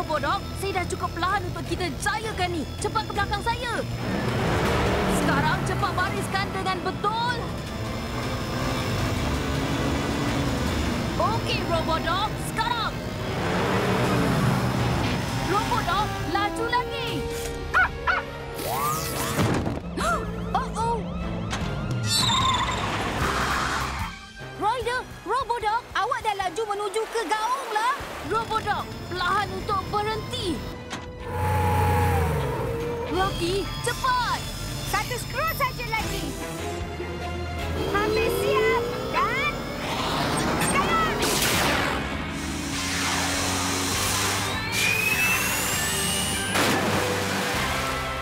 Robodog. Saya dah cukup perlahan untuk kita jayakan ni. Cepat ke belakang saya. Sekarang cepat bariskan dengan betul. Okey, Robodog. Sekarang. Robodog, laju lagi. Oh. Rider, Robodog, awak dah laju menuju ke gaung lah. Robodog, perlahan untuk berhenti. Rocky, cepat. Satu skru saja lagi. Hampir siap. Dan sekarang.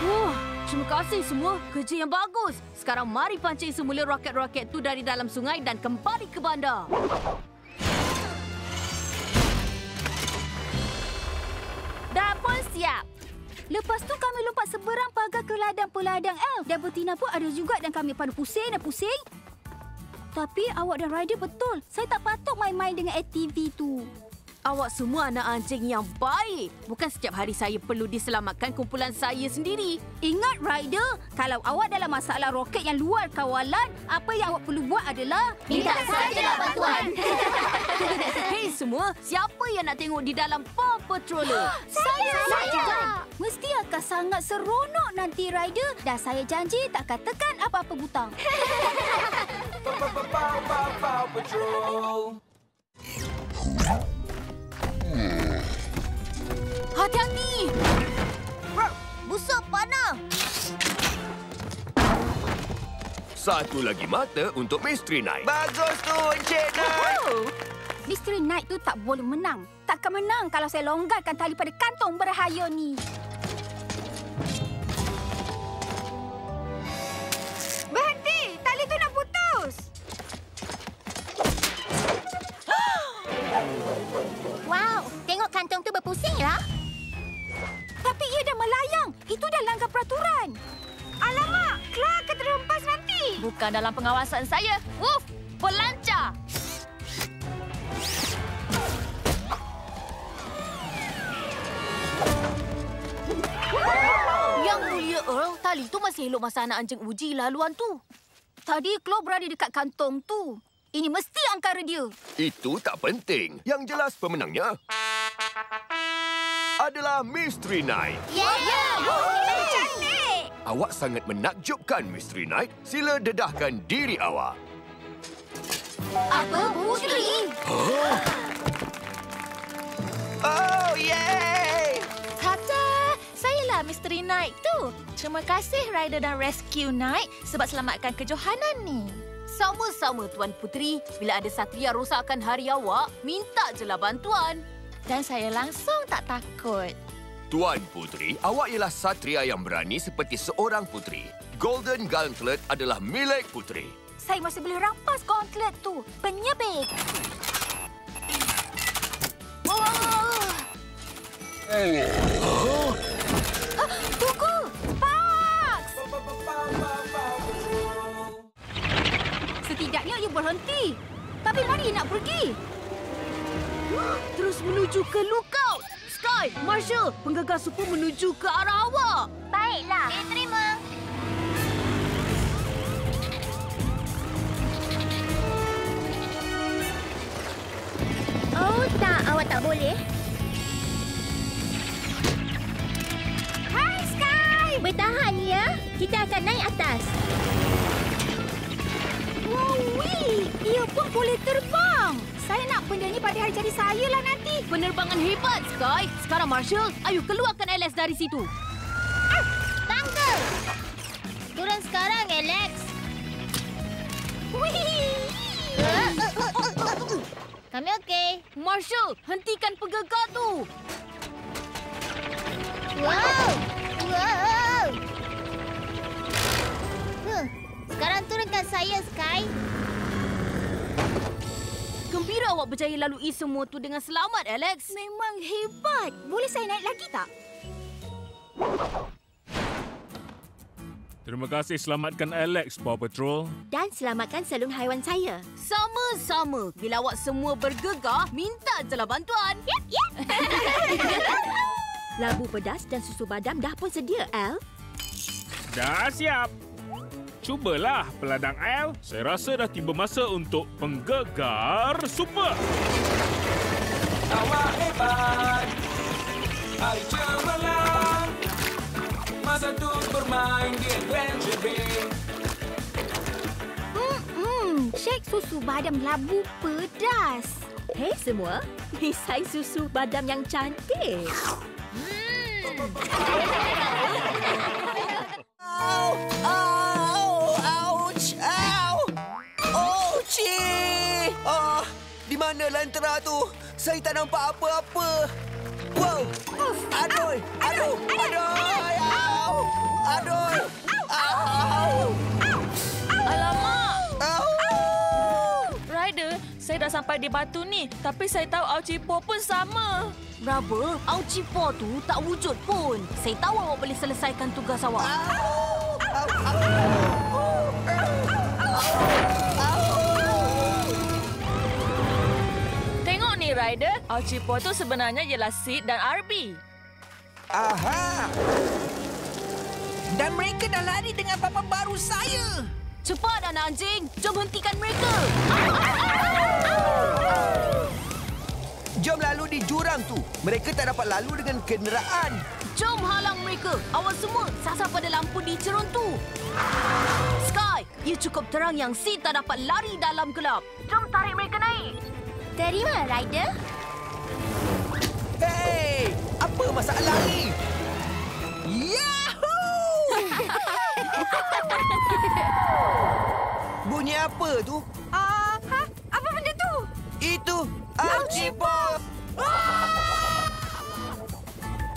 Wah, terima kasih semua. Kerja yang bagus. Sekarang mari pancing semula roket-roket tu dari dalam sungai dan kembali ke bandar. Dah pun siap. Lepas tu kami lompat seberang pagar ke ladang-peladang elf. Dan betina pun ada juga dan kami pada pusing dan pusing. Tapi awak dan Ryder betul. Saya tak patut main-main dengan ATV tu. Awak semua anak anjing yang baik. Bukan setiap hari saya perlu diselamatkan kumpulan saya sendiri. Ingat Ryder, kalau awak dalam masalah roket yang luar kawalan, apa yang awak perlu buat adalah Minta sajalah bantuan. Hei semua, siapa yang nak tengok di dalam Paw Patroller? Saya. Mesti akan sangat seronok nanti Ryder. Dan saya janji tak akan tekan apa-apa butang. Paw Patrol. Hati-hati! Busuk panah. Satu lagi mata untuk Mystery Knight. Bagus tu, Encik Knight. Mystery Knight tu tak boleh menang. Takkan menang kalau saya longgarkan tali pada kantong berbahaya ni. Berhenti. Tali tu nak putus. Wow, tengok kantong tu berpusing ya. Tapi ia dah melayang. Itu dah langgar peraturan. Alamak, Clark akan terhempas nanti. Bukan dalam pengawasan saya. Woof! Pelancar! Yang mulia Earl, tali tu masih elok masa anak anjing uji laluan tu. Tadi Claw berada dekat kantong tu. Ini mesti angkara dia. Itu tak penting. Yang jelas pemenangnya adalah Mystery Knight. Cantik. Awak sangat menakjubkan, Mystery Knight. Sila dedahkan diri awak. Apa putri? Oh, yay! Tata, sayalah Mystery Knight tu. Terima kasih Ryder dan Rescue Knight sebab selamatkan kejohanan ni. Sama-sama, Tuan Puteri. Bila ada satria rosakkan hari awak, minta jelah bantuan. Dan saya langsung tak takut. Tuan Puteri, awak ialah satria yang berani seperti seorang puteri. Golden Gauntlet adalah milik puteri. Saya masih boleh rampas gauntlet tu. Penyebik. Tunggu! Pax! Setidaknya ia berhenti. Tapi mari nak pergi. Terus menuju ke lookout. Sky, Marshall, penggagas super menuju ke arah awak. Baiklah. Terima. Oh tak, awak tak boleh. Hai Sky! Bertahan ya. Kita akan naik atas. Wowie! Ia pun boleh terbang. Saya nak benda ni pada hari jadi saya lah nanti. Penerbangan hebat, Sky. Sekarang, Marshall, ayo keluarkan Alex dari situ. Tangga! Turun sekarang, Alex. Kami okey. Marshall, hentikan penggegar tu. Wow! Wow! Sekarang turunkan saya, Sky. Gembira awak berjaya lalui semua tu dengan selamat, Alex. Memang hebat. Boleh saya naik lagi tak? Terima kasih selamatkan Alex, Paw Patrol. Dan selamatkan salon haiwan saya. Sama-sama. Bila awak semua bergegar, minta jelah bantuan. Yep, yep. Labu pedas dan susu badam dah pun sedia, Al. Dah siap. Cubalah, peladang Al. Saya rasa dah tiba masa untuk penggegar super. Awak hebat, hari cemerlang, masa tu bermain di Adventure Bay. Shake susu badam labu pedas. Hei semua, misai susu badam yang cantik. Ouch! Ow! Ouchie! Di mana lentera tu? Saya tak nampak apa-apa. Wow! Aduh! Aduh! Aduh! Aduh! Alamak! Ryder, saya dah sampai di batu ni. Tapi saya tahu Aucipo pun sama. Raba, Aucipo tu tak wujud pun. Saya tahu awak boleh selesaikan tugas awak. Tengok ni, Ryder. Aucipo tu sebenarnya ialah Sid dan RB. Aha! Dan mereka dah lari dengan papan baru saya. Cepat, anak anjing. Jom hentikan mereka. Jom lalu di jurang tu. Mereka tak dapat lalu dengan kenderaan. Jom halang mereka. Awak semua sasar pada lampu di cerun tu. Sky, ia cukup terang yang Sid tak dapat lari dalam gelap. Jom tarik mereka naik. Terima, Ryder. Hei! Apa masalah ni? Yahoo! Bunyi apa tu? Apa benda tu? Itu Aucipo!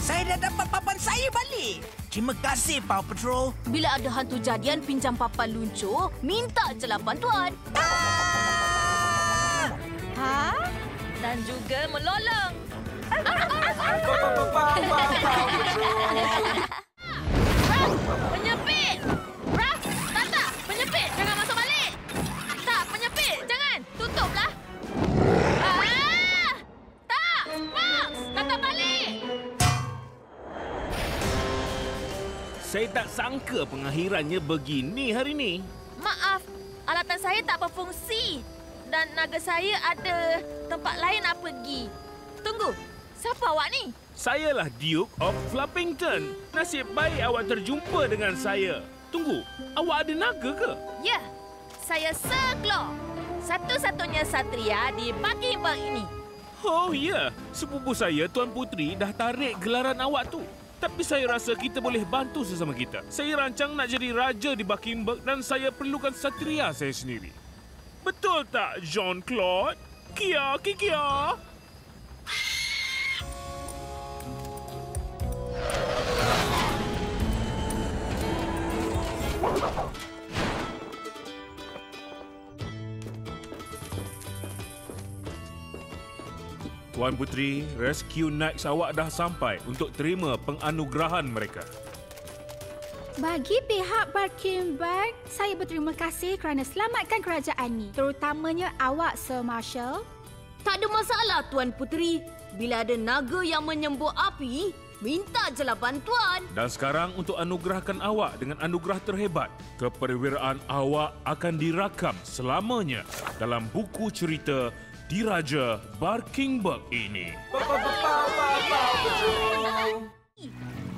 Saya dah dapat papan saya balik. Terima kasih, Paw Patrol. Bila ada hantu jadian pinjam papan luncur, minta jelah bantuan. Dan juga melolong. Penyepit! Raf! Tak! Penyepit! Jangan masuk balik! Tak! Penyepit! Jangan! Tutuplah! Tak! Fox! Datang balik! Saya tak sangka pengakhirannya begini hari ini. Maaf, alatan saya tak berfungsi. Dan naga saya ada tempat lain nak pergi. Tunggu, siapa awak ni? Sayalah Duke of Fluffington. Nasib baik awak terjumpa dengan saya. Tunggu, awak ada naga ke? Ya, saya Sir Claw. Satu-satunya satria di Buckingham ini. Oh ya, sepupu saya Tuan Puteri dah tarik gelaran awak tu. Tapi saya rasa kita boleh bantu sesama kita. Saya rancang nak jadi raja di Buckingham dan saya perlukan satria saya sendiri. Betul tak, Jean-Claude? Kia, Kia. Tuan Puteri, Rescue Knights awak dah sampai untuk terima penganugerahan mereka. Bagi pihak Buckingham, saya berterima kasih kerana selamatkan kerajaan ni. Terutamanya awak, Sir Marshall. Tak ada masalah, Tuan Puteri. Bila ada naga yang menyembur api, minta jelah bantuan. Dan sekarang untuk anugerahkan awak dengan anugerah terhebat, keperwiraan awak akan dirakam selamanya dalam buku cerita Diraja Buckingham ini.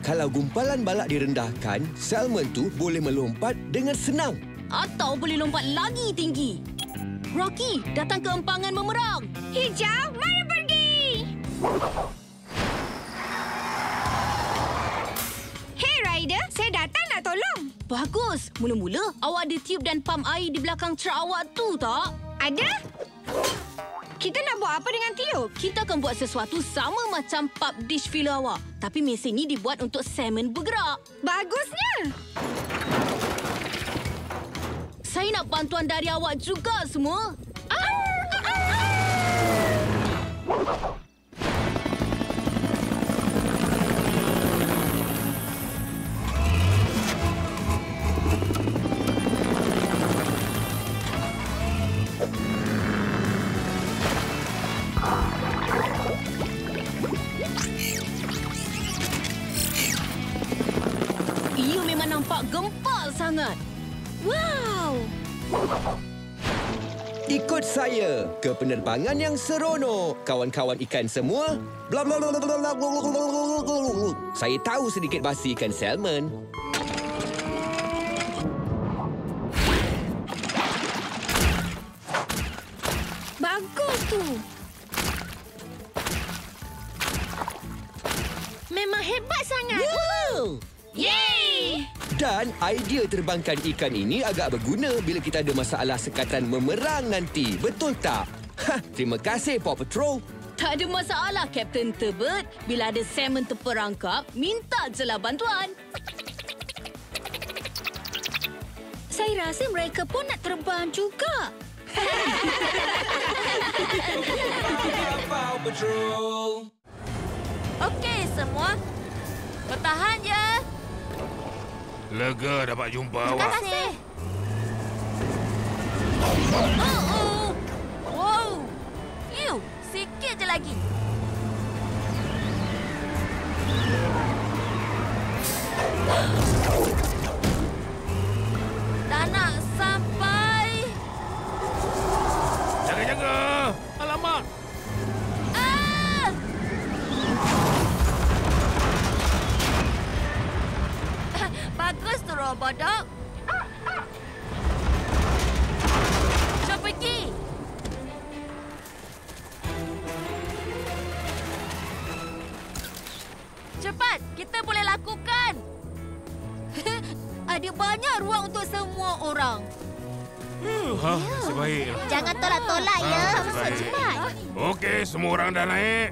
Kalau gumpalan balak direndahkan, salmon tu boleh melompat dengan senang. Atau boleh lompat lagi tinggi. Rocky, datang ke empangan memerang. Hijau, mari pergi! Hey Ryder, saya datang nak tolong. Bagus. Mula-mula, awak ada tiup dan pam air di belakang truk awak tu, tak? Ada? Kita nak buat apa dengan tiup? Kita akan buat sesuatu sama macam pub dish filler awak. Tapi mesin ni dibuat untuk salmon bergerak. Bagusnya! Saya nak bantuan dari awak juga semua. nampak gempal sangat. Wow! Ikut saya ke penerbangan yang seronok, kawan-kawan ikan semua. Bla bla bla bla bla bla bla bla bla. Saya tahu sedikit bahasa ikan salmon. Bagus tu. Memang hebat sangat. Wow! Yeay! Dan idea terbangkan ikan ini agak berguna bila kita ada masalah sekatan memerang nanti. Betul tak? Terima kasih, Paw Patrol. Tak ada masalah, Kapten Tebet. Bila ada salmon terperangkap, minta je lah bantuan. Saya rasa mereka pun nak terbang juga. Paw Patrol. Okey semua. Bertahan ya. Lega dapat jumpa Terima awak. kasih. Oh. Wow. Iu, sikit je lagi. Dah nak sampai. Jaga-jaga. Alamak. Ah! Bagus tu robodok. Jom pergi. Cepat, kita boleh lakukan. Ada banyak ruang untuk semua orang. Nasib baik. Jangan tolak-tolak ya. Nasib baik. Cepat. Okey, semua orang dah naik.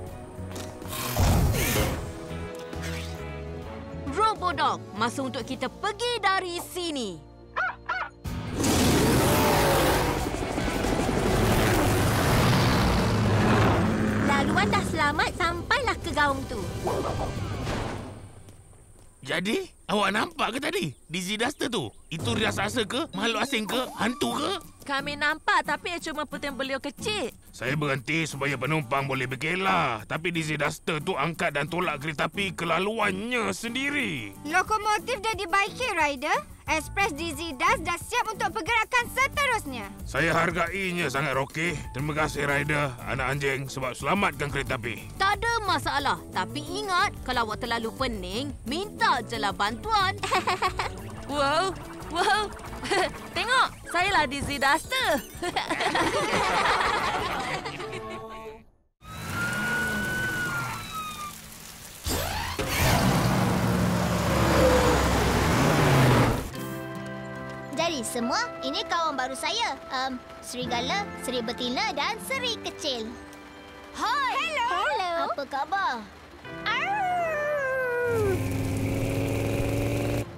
Robodog, masa untuk kita pergi dari sini. Laluan dah selamat sampailah ke gaung tu. Jadi, awak nampak ke tadi? Dizzy Duster tu? Itu raksasa ke? Makhluk asing ke? Hantu ke? Kami nampak tapi cuma puting beliau kecil. Saya berhenti supaya penumpang boleh berkelah. Tapi Dizzy Duster tu angkat dan tolak kereta api kelaluannya sendiri. Lokomotif dah dibaiki, Rider. Express Dizzy Dust dah siap untuk pergerakan seterusnya. Saya hargainya sangat, Rocky. Terima kasih, Ryder, anak anjing, sebab selamatkan kereta api. Tak ada masalah. Tapi ingat, kalau awak terlalu pening, minta je lah bantuan. Wow, wow. Tengok, sayalah Dizzy Duster. Jadi semua, ini kawan baru saya. Serigala, Seri Betina dan Seri Kecil. Hai! Hello. Apa khabar?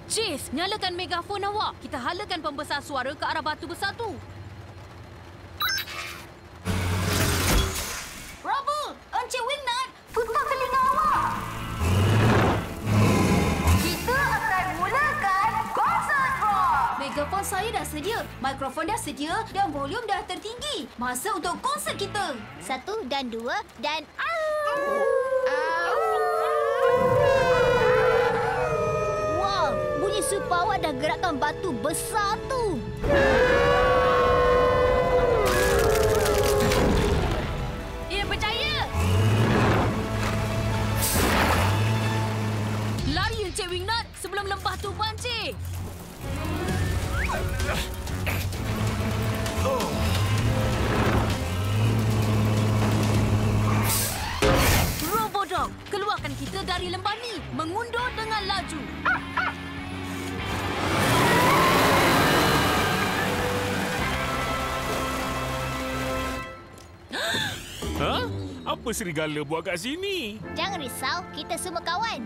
Chase, nyalakan megafon awak. Kita halakan pembesar suara ke arah batu besar tu. Rubble! Encik Wingnut! Putar telinga awak! Kita akan mulakan konsert rock! Megafon saya dah sedia, mikrofon dah sedia dan volume dah tertinggi. Masa untuk konsert kita. 1 dan 2 dan Wow, bunyi super awak dah gerakkan batu besar tu. Ya, percaya! Lari Encik Wingnut sebelum lembah tu banjir! Robodog, keluarkan kita dari lembah ni. Mengundur dengan laju. Ha? Apa serigala buat kat sini? Jangan risau, kita semua kawan.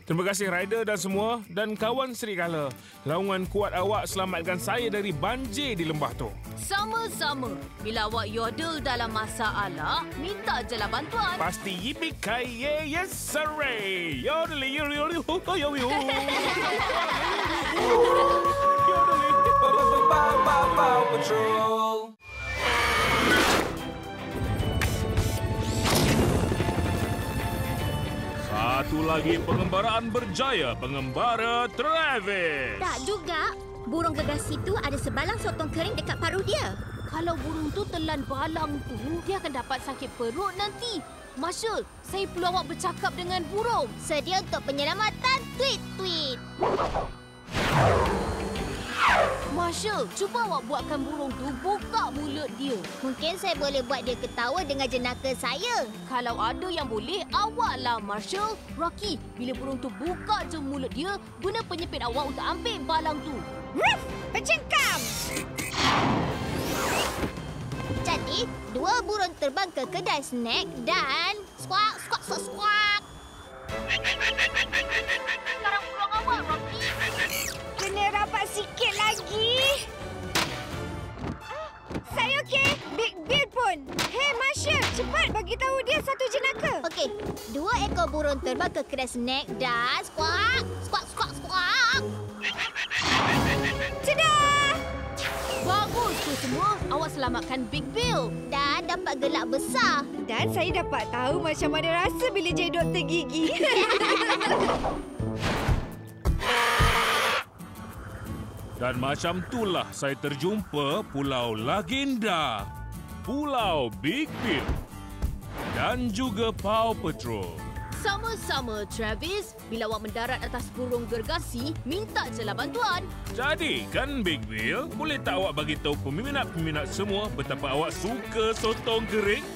Terima kasih Ryder dan semua dan kawan serigala. Laungan kuat awak selamatkan saya dari banjir di lembah tu. Sama-sama. Bila awak yodel dalam masalah, minta je lah bantuan. Pasti yippee-ki-yay, yes sirree. Yodeli, yodeli, yodeli. Paw Patrol. Satu lagi pengembaraan berjaya, pengembara Travis. Tak juga. Burung gergasi tu ada sebalang sotong kering dekat paruh dia. Kalau burung tu telan balang tu, dia akan dapat sakit perut nanti. Marshall, saya perlu awak bercakap dengan burung. Sedia untuk penyelamatan tweet-tweet. Marshall, cuba awak buatkan burung tu buka mulut dia. Mungkin saya boleh buat dia ketawa dengan jenaka saya. Kalau ada yang boleh, awaklah Marshall. Rocky, bila burung tu buka je mulut dia, guna penyepit awak untuk ambil balang tu. Ruff! Bercengkam! Jadi, dua burung terbang ke kedai snack dan... Squawk, squawk, squawk, squawk. Sekarang burung awak, Rocky. Kena rapat sikit lagi. Saya okey. Big Bill pun. Hey, Marshall, cepat bagi tahu dia satu jenaka. Okey, dua ekor burung terbang ke kedai snack dan... Squawk, squawk, squawk, squawk. Cedah! Bagus tu semua. Awak selamatkan Big Bill. Dan dapat gelak besar. Dan saya dapat tahu macam mana rasa bila jadi doktor gigi. Dan macam itulah saya terjumpa Pulau Lagenda, Pulau Big Bill dan juga Paw Patrol. Sama-sama, Travis. Bila awak mendarat atas burung gergasi, minta jelah bantuan. Jadi, kan Big Bill, boleh tak awak bagi tahu peminat-peminat semua betapa awak suka sotong kering?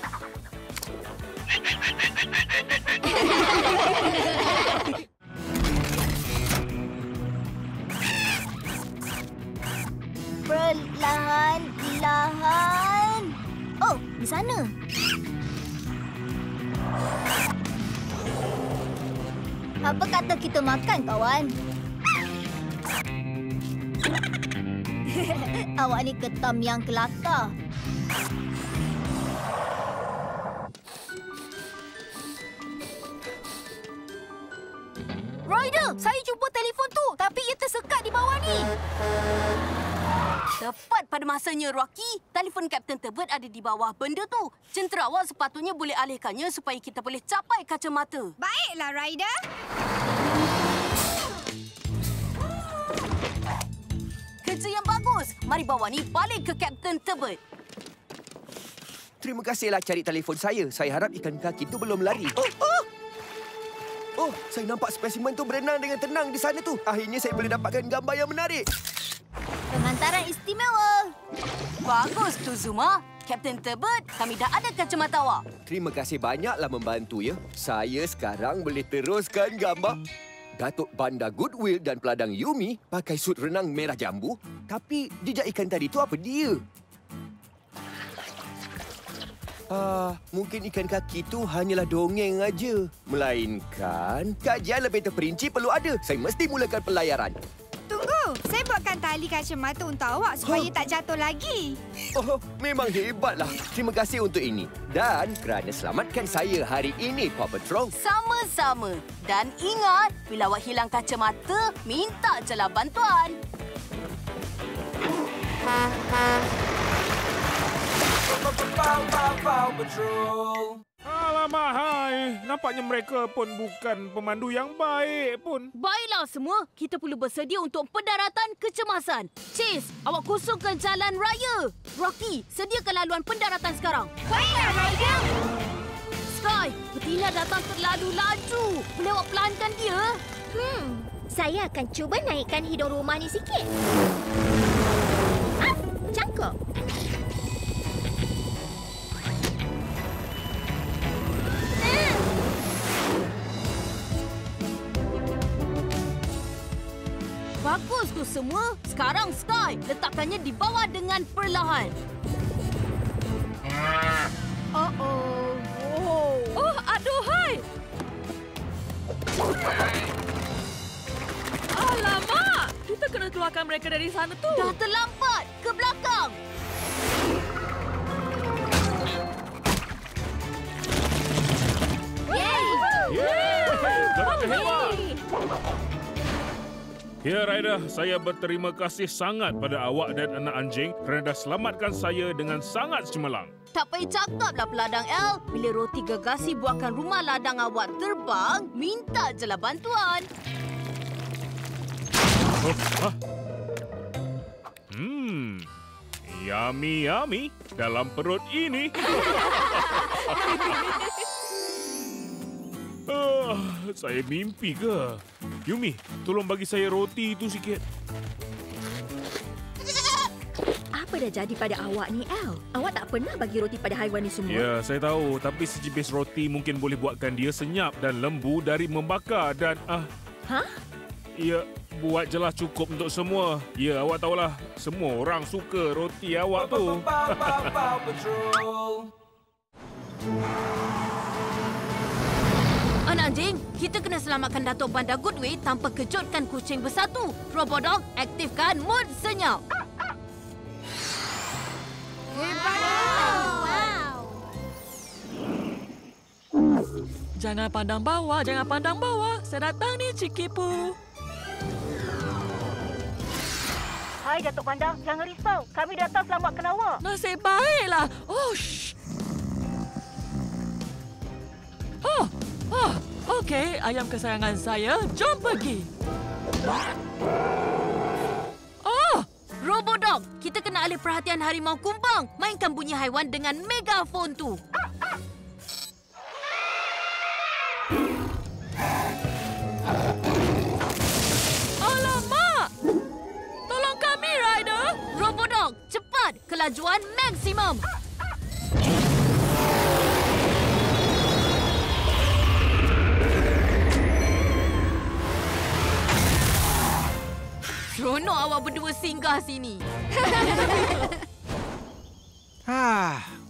Perlahan-lahan. Oh, di sana. Apa kata kita makan, kawan? Awak ni ketam yang kelakar. Ryder, saya jumpa telefon tu. Tapi ia tersekat di bawah ni. Tepat pada masanya, Rocky. Telefon Kapten Tebet ada di bawah benda tu. Centerawal sepatutnya boleh alihkannya supaya kita boleh capai kacamata. Baiklah, Ryder. Kerja yang bagus. Mari bawa ni balik ke Kapten Tebet. Terima kasihlah cari telefon saya. Saya harap ikan kaki tu belum lari. Oh, saya nampak spesimen tu berenang dengan tenang di sana tu. Akhirnya saya boleh dapatkan gambar yang menarik. Pengantaran istimewa. Bagus tu, Zuma. Kapten Tebet, kami dah ada kacamata awak. Terima kasih banyaklah membantu ya. Saya sekarang boleh teruskan gambar. Datuk Bandar Goodwill dan peladang Yumi pakai sut renang merah jambu. Tapi jejak ikan tadi tu apa dia? Mungkin ikan kaki tu hanyalah dongeng aja. Melainkan kajian lebih terperinci perlu ada. Saya mesti mulakan pelayaran. Tunggu, saya buatkan tali kacamata untuk awak supaya tak jatuh lagi. Oh, memang hebatlah. Terima kasih untuk ini. Dan kerana selamatkan saya hari ini, Paw Patrol. Sama-sama. Dan ingat, bila awak hilang kacamata, minta jelah bantuan. Paw Patrol. Alamak, hai. Nampaknya mereka pun bukan pemandu yang baik pun. Baiklah semua, kita perlu bersedia untuk pendaratan kecemasan. Chase, awak kosongkan jalan raya. Rocky, sediakan laluan pendaratan sekarang. Baiklah, Ryder. Sky, betina datang terlalu laju. Boleh awak pelankan dia? Saya akan cuba naikkan hidung rumah ni sikit. Cangkok. Bagus tu semua. Sekarang Sky, letakkannya di bawah dengan perlahan. Oh, aduhai! Alamak! Kita kena keluarkan mereka dari sana tu. Dah terlambat. Ke belakang. Gerakan hebat! Ya, Ryder, saya berterima kasih sangat pada awak dan anak anjing kerana dah selamatkan saya dengan sangat cemerlang. Tak payah cakaplah peladang L. Bila roti gegasi buatkan rumah ladang awak terbang, minta je lah bantuan. Yummy, yummy. Dalam perut ini. Saya mimpi ke? Yumi, tolong bagi saya roti itu sikit. Apa dah jadi pada awak ni, Al? Awak tak pernah bagi roti pada haiwan ni semua. Ya, saya tahu. Tapi secipis roti mungkin boleh buatkan dia senyap dan lembu dari membakar dan... Ya, buat jelas cukup untuk semua. Ya, awak tahulah. Semua orang suka roti awak tu. Paw Patrol. Anak anjing, kita kena selamatkan Datuk Bandar Goodway tanpa kejutkan kucing bersatu. Robodog, aktifkan mod senyap. Jangan pandang bawah, jangan pandang bawah. Saya datang ni, Cik Kipu. Hai, Datuk Bandar. Jangan risau. Kami datang selamatkan awak. Nasib baiklah. Oh, shh. Okey. Ayam kesayangan saya. Jom pergi. Robodog, kita kena alih perhatian harimau kumbang. Mainkan bunyi haiwan dengan megafon tu. Alamak! Tolong kami, Rider. Robodog, cepat! Kelajuan maksimum! Seronok awak berdua singgah sini.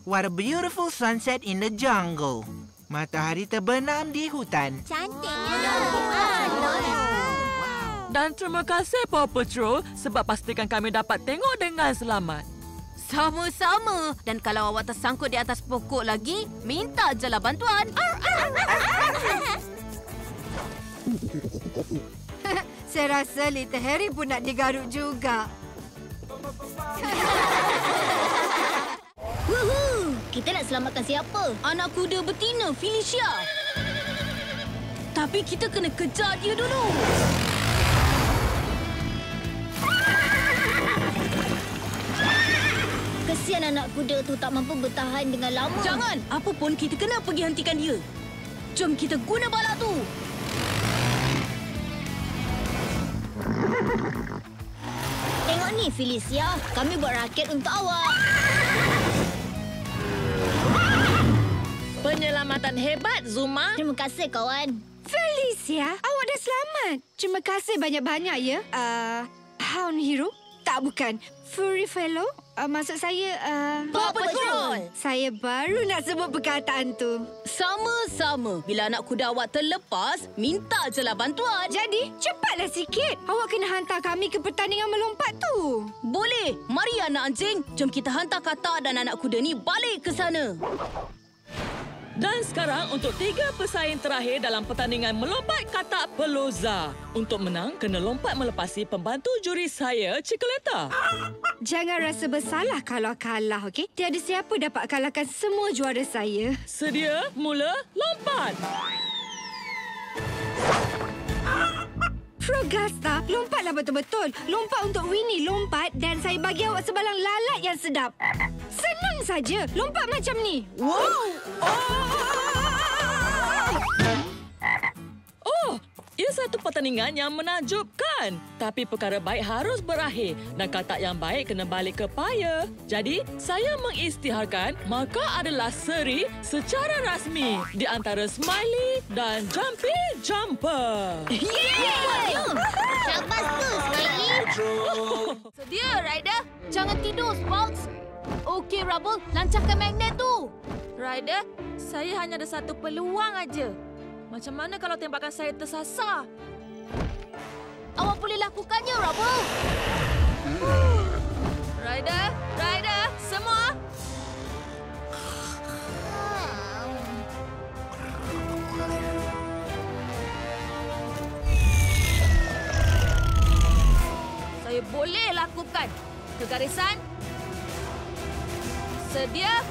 What a beautiful sunset in the jungle. Matahari terbenam di hutan. Cantiknya. Dan terima kasih, Paw Patrol, sebab pastikan kami dapat tengok dengan selamat. Sama-sama. Dan kalau awak tersangkut di atas pokok lagi, minta je lah bantuan. Saya rasa Little Harry pun nak digaruk juga. Woohoo! Kita nak selamatkan siapa? Anak kuda betina, Felicia. Tapi kita kena kejar dia dulu. Kesian anak kuda tu tak mampu bertahan dengan lama. Jangan! Apa pun kita kena pergi hentikan dia. Jom kita guna balak tu. Tengok ni, Felicia. Kami buat raket untuk awak. Penyelamatan hebat, Zuma. Terima kasih, kawan. Felicia, awak dah selamat. Terima kasih banyak-banyak ya. Hound Hero? Tak, bukan. Furry Fellow? Maksud saya... Paw Patrol! Saya baru nak sebut perkataan tu. Sama-sama. Bila anak kuda awak terlepas, minta je lah bantuan. Jadi, cepatlah sikit. Awak kena hantar kami ke pertandingan melompat tu. Boleh. Mari anak anjing. Jom kita hantar katak dan anak kuda ni balik ke sana. Dan sekarang untuk 3 pesaing terakhir dalam pertandingan melompat katak Peloza. Untuk menang, kena lompat melepasi pembantu juri saya, Cikoleta. Jangan rasa bersalah kalau kalah, okey? Tiada siapa dapat kalahkan semua juara saya. Sedia, mula, lompat! Frogasta, lompatlah betul-betul. Lompat untuk Winnie lompat dan saya bagi awak sebalang lalat yang sedap. Senang saja. Lompat macam ni. Wow! Oh, ia satu pertandingan yang menakjubkan. Tapi perkara baik harus berakhir dan katak yang baik kena balik ke paya. Jadi, saya mengisytiharkan maka adalah seri secara rasmi di antara Smiley dan Jumpy Jumper. Syabas tu, Smiley. Sedia, Ryder? Jangan tidur, Sparks. Okey, Rubble. Lancarkan magnet tu. Ryder, saya hanya ada satu peluang aja. Macam mana kalau tembakan saya tersasar? Awak boleh lakukannya, Rubble. Ryder, semua. Saya boleh lakukan. Ke garisan. Sedia,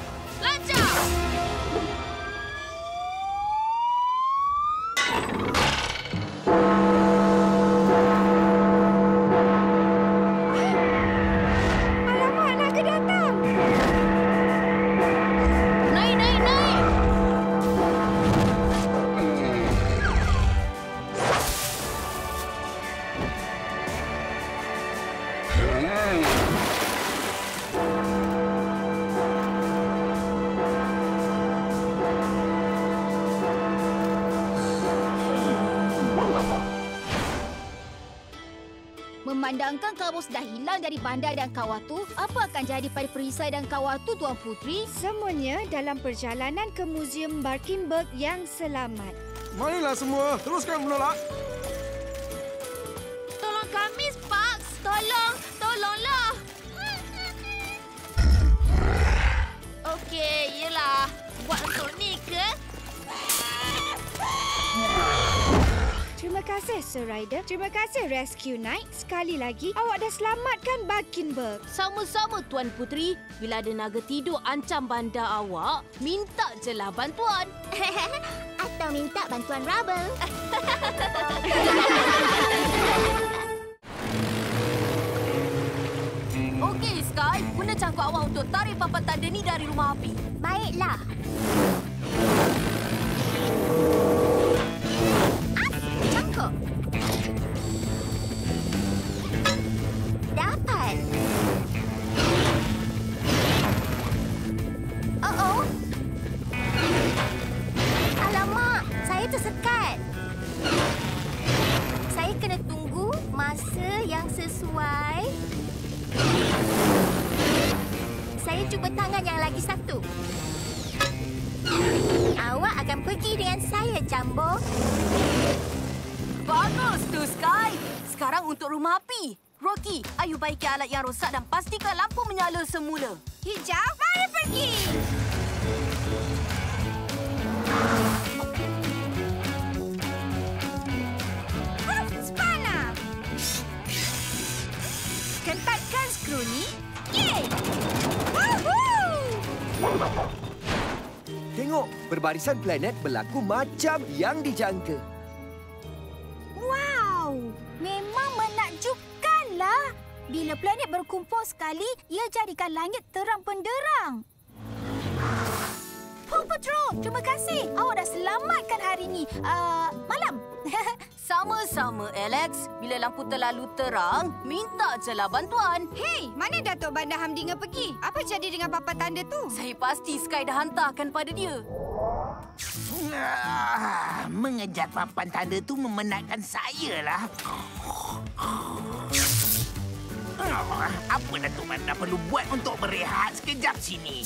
Memandangkan kamu sudah hilang dari bandar dan kawah tu, apa akan jadi pada perisai dan kawah tu, Tuan Putri? Semuanya dalam perjalanan ke Muzium Barkimberg yang selamat. Marilah semua, teruskan menolak. Tolong kami, Sparks. Tolonglah. Okey, yelah. Buat untuk ni ke? Terima kasih, Sir Ryder. Terima kasih, Rescue Knight. Sekali lagi, awak dah selamatkan Barkimberg. Sama-sama, Tuan Putri. Bila ada naga tidur ancam bandar awak, minta je lah bantuan. Atau minta bantuan Rubble. Okey, Sky. Guna cangkuk awak untuk tarik papan tanda ni dari rumah api. Baiklah. Cangkuk. Dapat. Oh. Alamak, saya tersekat. Saya kena tunggu masa yang sesuai. Saya cuba tangan yang lagi satu. Awak akan pergi dengan saya, Jumbo. Bagus tu, Sky. Sekarang untuk rumah api. Rocky, ayo baiki alat yang rosak dan pastikan lampu menyala semula. Hijau, mari pergi. Spana. Ketatkan skru ni. Yeay! Woohoo! Tengok, perbarisan planet berlaku macam yang dijangka. Wow! Memang menakjubkanlah. Bila planet berkumpul sekali, ia jadikan langit terang benderang. Paw Patrol, terima kasih. Awak dah selamatkan hari ni. Malam. Sama-sama, Alex. Bila lampu terlalu terang, minta je lah bantuan. Hei, mana Datuk Bandar Hamdinga pergi? Apa jadi dengan papan tanda tu? Saya pasti Sky dah hantarkan pada dia. Mengejar papan tanda tu memenatkan saya lah. Apa Datuk Bandar perlu buat untuk berehat sekejap sini?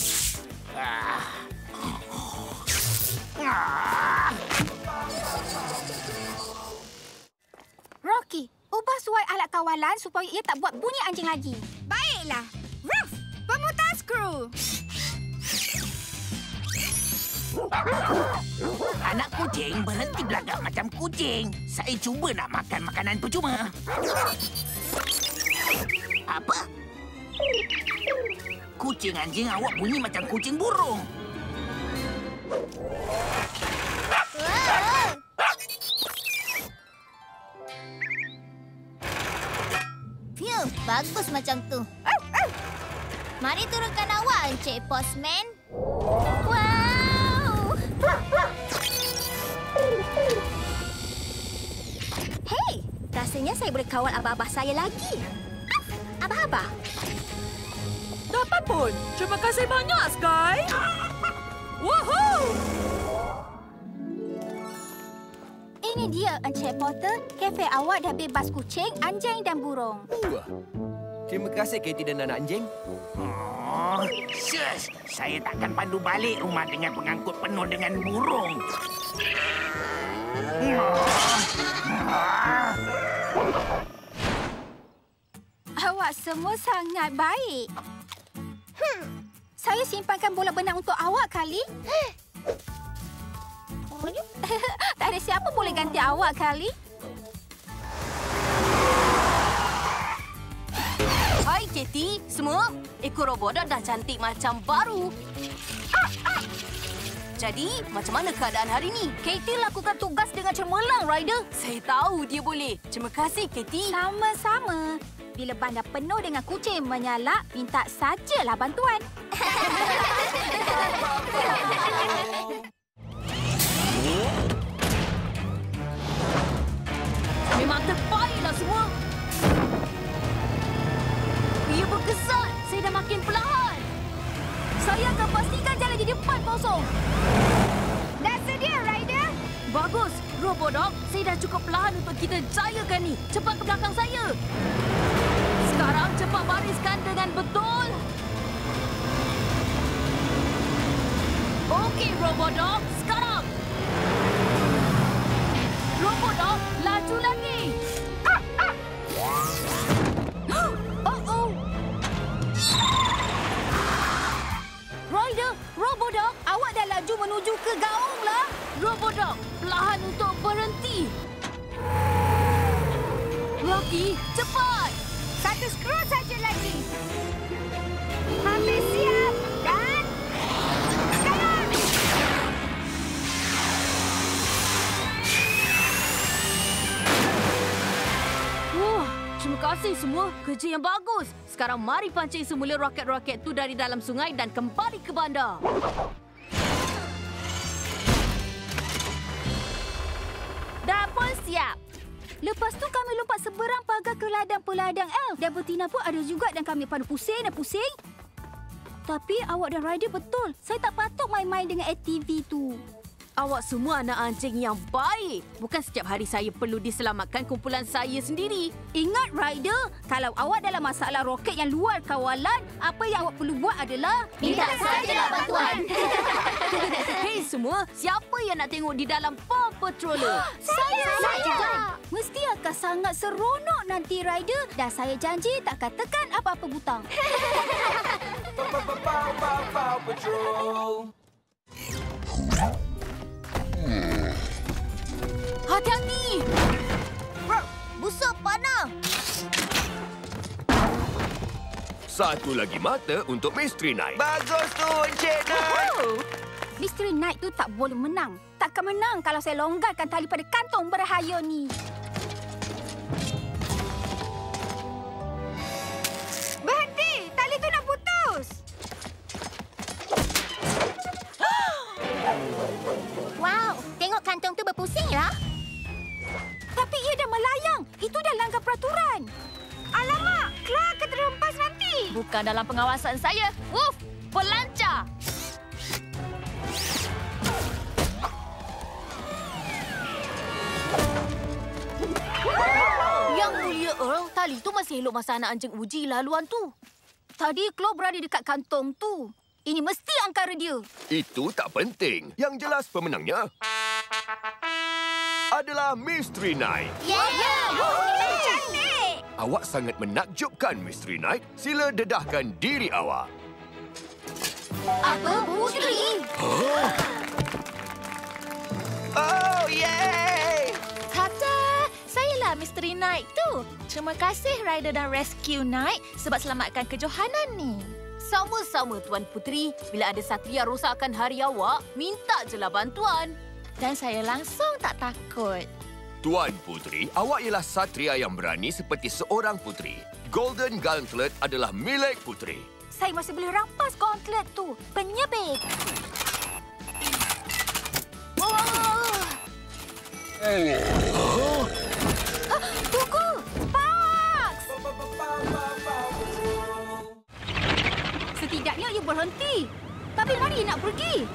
Rocky, ubah suai alat kawalan supaya ia tak buat bunyi anjing lagi. Baiklah. Ruff, pemutar skru. Anak kucing berhenti belagak macam kucing. Saya cuba nak makan makanan percuma. Apa? Kucing anjing awak bunyi macam kucing burung. Phew, bagus macam tu. Mari turunkan awak, Encik Postman. Wow! Hei, rasanya saya boleh kawal abah-abah saya lagi. Abah-abah. Dapat pun. Terima kasih banyak, Sky. Woohoo! Ini dia, Encik Potter. Kafe awak dah bebas kucing, anjing dan burung. Wah. Terima kasih, Katie dan anak anjing. Oh, shush. Saya takkan pandu balik rumah dengan pengangkut penuh dengan burung. Awak semua sangat baik. Saya simpankan bola benang untuk awak kali. Tak ada siapa boleh ganti awak kali. Hai, Katie. Semua, ekor robot dah cantik macam baru. Jadi, macam mana keadaan hari ni? Katie lakukan tugas dengan cemerlang, Ryder. Saya tahu dia boleh. Terima kasih, Katie. Sama-sama. Bila bandar penuh dengan kucing menyalak, minta sajalah bantuan. Memang terbaiklah semua. Ia berkesan. Saya dah makin perlahan. Saya akan pastikan jalan di depan kosong. Dah sedia, Ryder? Bagus. Robodog, saya dah cukup perlahan untuk kita jayakan ni. Cepat ke belakang saya. Sekarang cepat bariskan dengan betul. Okey, Robodog. Sekarang. Robodog, laju lagi. Oh. Rider, Robodog, awak dah laju menuju ke gaung lah. Robodog, perlahan untuk berhenti. Rocky, cepat. Satu skru saja lagi. Hampir siap. Dan... sekarang! Wah, terima kasih semua. Kerja yang bagus. Sekarang mari pancing semula roket-roket tu dari dalam sungai dan kembali ke bandar. Dah pun siap. Lepas tu kami lompat seberang pagar ke ladang-peladang elf. Dan betina pun ada juga dan kami pada pusing dan pusing. Tapi awak dan Ryder betul. Saya tak patut main-main dengan ATV tu. Awak semua anak anjing yang baik. Bukan setiap hari saya perlu diselamatkan kumpulan saya sendiri. Ingat, Ryder, kalau awak dalam masalah roket yang luar kawalan, apa yang awak perlu buat adalah... minta sajalah bantuan. Hei semua, siapa yang nak tengok di dalam Paw Patroller? Saya! Mesti akan sangat seronok nanti, Ryder. Dan saya janji tak akan tekan apa-apa butang. Paw Patrol. Hati-hati! Busuk panah. Satu lagi mata untuk Mystery Knight. Bagus tu, Encik Knight. Mystery Knight tu tak boleh menang. Takkan menang kalau saya longgarkan tali pada kantong berbahaya ni. Berhenti! Tali tu nak putus. Wow, tengok kantong tu berpusing lah. Tapi ia dah melayang. Itu dah langgar peraturan. Alamak, Clark akan terhempas nanti. Bukan dalam pengawasan saya. Woof! Pelancar! Yang mulia Earl, tali tu masih elok masa anak anjing uji laluan tu. Tadi Claw berada dekat kantong tu. Ini mesti angkara dia. Itu tak penting. Yang jelas pemenangnya adalah Mystery Knight. Cantik! Awak sangat menakjubkan, Mystery Knight. Sila dedahkan diri awak. Apa, Putri? Oh, yay! Kata, sayalah Mystery Knight tu. Terima kasih Ryder dan Rescue Knight sebab selamatkan kejohanan ni. Sama-sama, Tuan Puteri. Bila ada satria rosakkan hari awak, minta jelah bantuan. Dan saya langsung tak takut. Tuan Puteri, awak ialah satria yang berani seperti seorang puteri. Golden Gauntlet adalah milik Puteri. Saya masih boleh rampas gauntlet tu. Penyebik. Tunggu! Sparks! Setidaknya ia berhenti. Tapi mari nak pergi.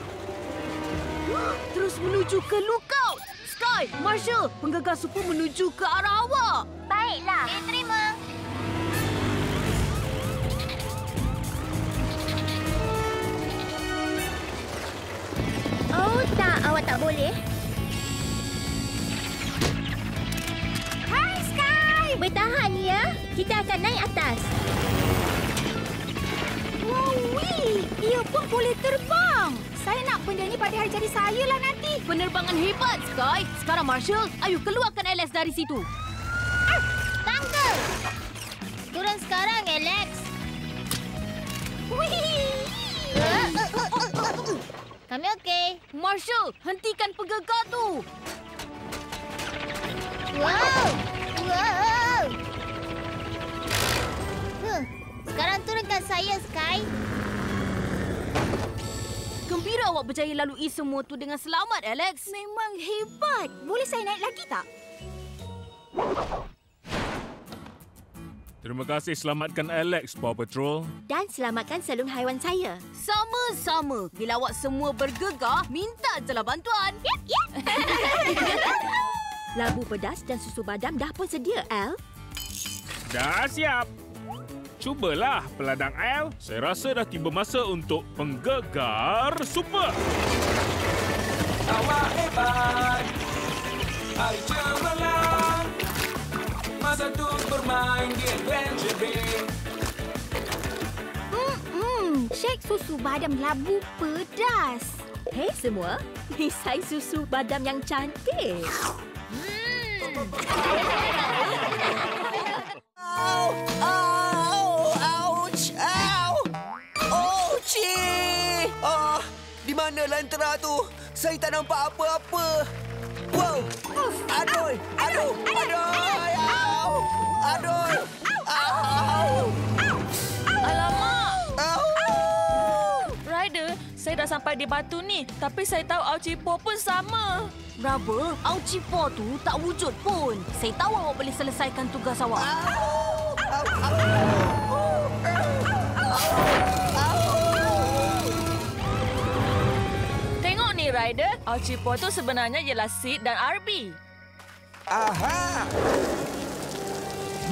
Terus menuju ke lookout. Sky, Marshall, penggagas suku menuju ke arah awak. Baiklah, diterima. Oh tak, awak tak boleh. Hai Sky! Bertahan ya, kita akan naik atas. Wowee! Ia pun boleh terbang. Saya nak benda ni pada hari jadi saya lah nanti. Penerbangan hebat, Sky. Sekarang, Marshall, ayo keluarkan Alex dari situ. Tangga! Turun sekarang, Alex. Kami okey. Marshall, hentikan penggegah tu. Wow! Wow! Sekarang turunkan saya, Sky. Gembira awak berjaya lalui semua tu dengan selamat, Alex. Memang hebat. Boleh saya naik lagi tak? Terima kasih selamatkan Alex, Paw Patrol. Dan selamatkan salon haiwan saya. Sama-sama. Bila awak semua bergegar, minta jelah bantuan. Yap, yap. Labu pedas dan susu badam dah pun sedia, Al. Dah siap. Cubalah, peladang Al. Saya rasa dah tiba masa untuk penggegar super. Awak hebat, hari cemerlang. Masa tu bermain di Adventure Bay. Shake susu badam labu pedas. Hei semua, nisai susu badam yang cantik. Au! Au! Ouch! Au! Ouchie! Di mana lentera tu? Saya tak nampak apa-apa. Wow! Aduh! Aduh! Aduh! Au! Aduh! Au! Alamak! Ryder, saya dah sampai di batu ni. Tapi saya tahu Aucipo pun sama. Raba, Aucipo tu tak wujud pun. Saya tahu awak boleh selesaikan tugas awak. Tengok ni, Ryder. Aucipo tu sebenarnya ialah Sid dan RB. Aha!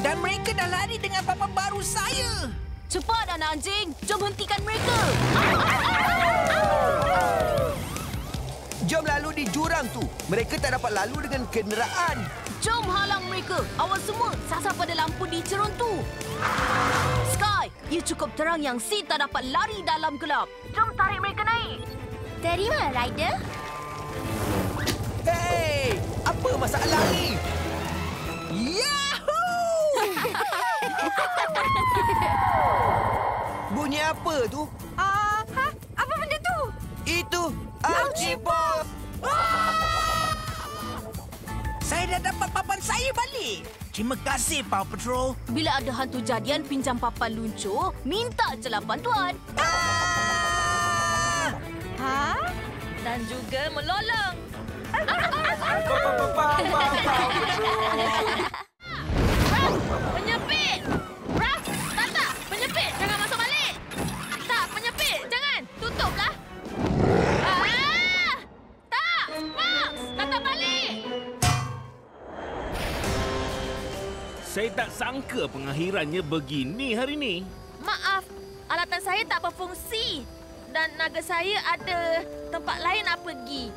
Dan mereka dah lari dengan papan baru saya. Cepat, anak anjing. Jom hentikan mereka. Jom lalu di jurang tu. Mereka tak dapat lalu dengan kenderaan. Jom halang mereka. Awak semua sasar pada lampu di cerun tu. Sky, ia cukup terang yang Sid tak dapat lari dalam gelap. Jom tarik mereka naik. Terima, Ryder. Hei! Apa masalah ni? Yahoo! Bunyi apa tu? Apa benda tu? Itu Aucipo! Saya dah dapat papan saya balik. Terima kasih, Paw Patrol. Bila ada hantu jadian pinjam papan luncur, minta jelah bantuan. Dan juga melolong. Penyepit! Raf! Tak! Penyepit! Jangan masuk balik! Tak! Penyepit! Jangan! Tutuplah! Tak! Max! Datang balik! Saya tak sangka pengakhirannya begini hari ni. Maaf, alatan saya tak berfungsi. Dan naga saya ada tempat lain nak pergi.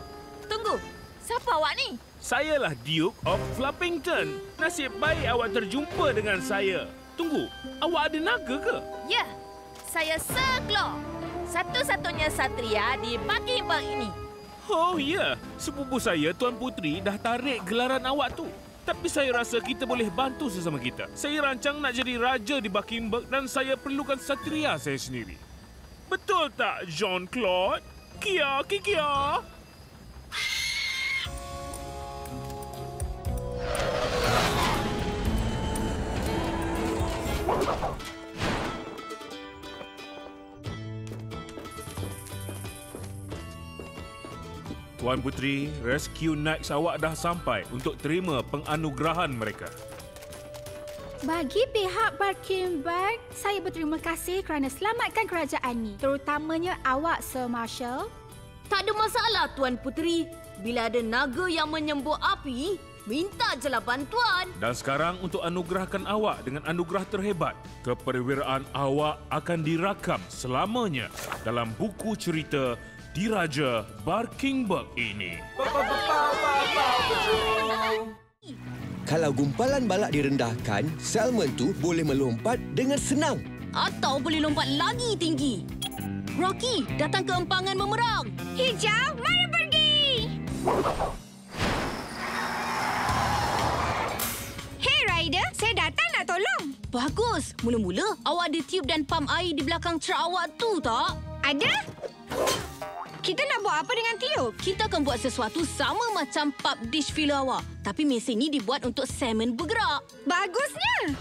Tunggu, siapa awak ni? Sayalah Duke of Fluffington. Nasib baik awak terjumpa dengan saya. Tunggu, awak ada naga ke? Ya, saya Sir Claw. Satu-satunya satria di Buckingham ini. Oh ya, sepupu saya Tuan Puteri dah tarik gelaran awak tu. Tapi saya rasa kita boleh bantu sesama kita. Saya rancang nak jadi raja di Buckingham dan saya perlukan satria saya sendiri. Betul tak, Jean-Claude? Kia, Kia. Tuan Puteri, Rescue Knights awak dah sampai untuk terima penganugerahan mereka. Bagi pihak Buckingham, saya berterima kasih kerana selamatkan kerajaan ni. Terutamanya awak, Sir Marshall. Tak ada masalah, Tuan Puteri. Bila ada naga yang menyembur api, minta jelah bantuan. Dan sekarang untuk anugerahkan awak dengan anugerah terhebat, keperwiraan awak akan dirakam selamanya dalam buku cerita Diraja Buckingham ini. Kalau gumpalan balak direndahkan, salmon tu boleh melompat dengan senang. Atau boleh lompat lagi tinggi. Rocky, datang ke empangan memerang. Hijau, mari pergi! Hey Ryder, saya datang nak tolong. Bagus. Mula-mula, awak ada tiup dan pam air di belakang truk awak tu, tak? Ada? Kita nak buat apa dengan tiup? Kita akan buat sesuatu sama macam pub dish filler awak. Tapi mesin ni dibuat untuk salmon bergerak. Bagusnya!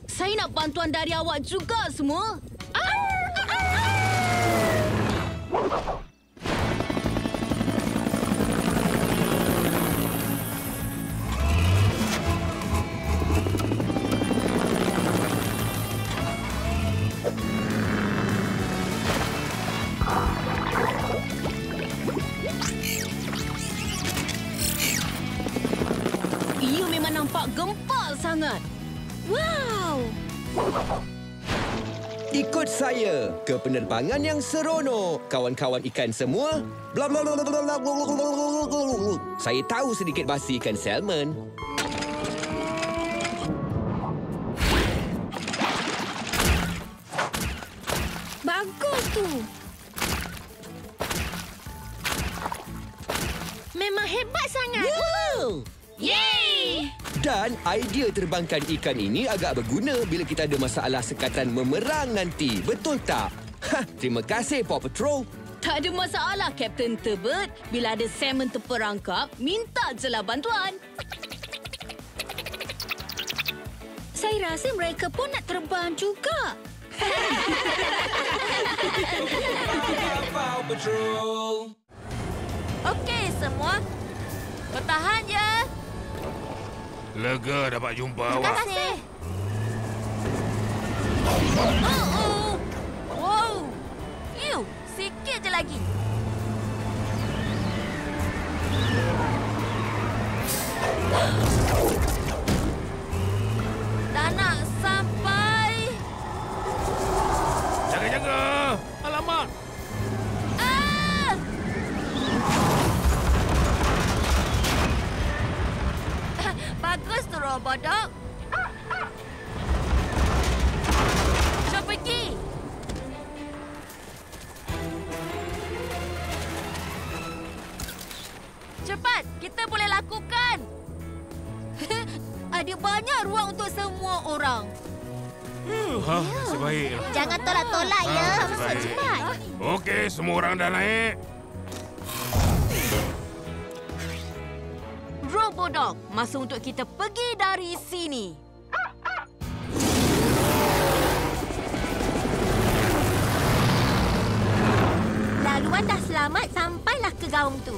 Saya nak bantuan dari awak juga semua. gempal sangat. Wow! Ikut saya ke penerbangan yang seronok, kawan-kawan ikan semua. Bla bla bla bla bla bla bla bla. Saya tahu sedikit bahasa ikan salmon. Bagus tu. Memang hebat sangat. Yeay! Dan idea terbangkan ikan ini agak berguna bila kita ada masalah sekatan memerang nanti. Betul tak? Terima kasih, Paw Patrol. Tak ada masalah, Kapten Tebet. Bila ada salmon terperangkap, minta jelah bantuan. Saya rasa mereka pun nak terbang juga. Paw Patrol. Okey semua. Bertahan ya. Lega dapat jumpa Terima awak. kasih. Wow. Ew, sikit je lagi. Dah nak sampai. Jaga-jaga. Alamak. Ah! Bagus tu robodok. Jom pergi. Cepat, kita boleh lakukan. Ada banyak ruang untuk semua orang. Nasib baik. Jangan tolak-tolak ya. nasib baik. Cepat. Okey, semua orang dah naik. Robodog, masa untuk kita pergi dari sini. Laluan dah selamat sampailah ke gaung tu.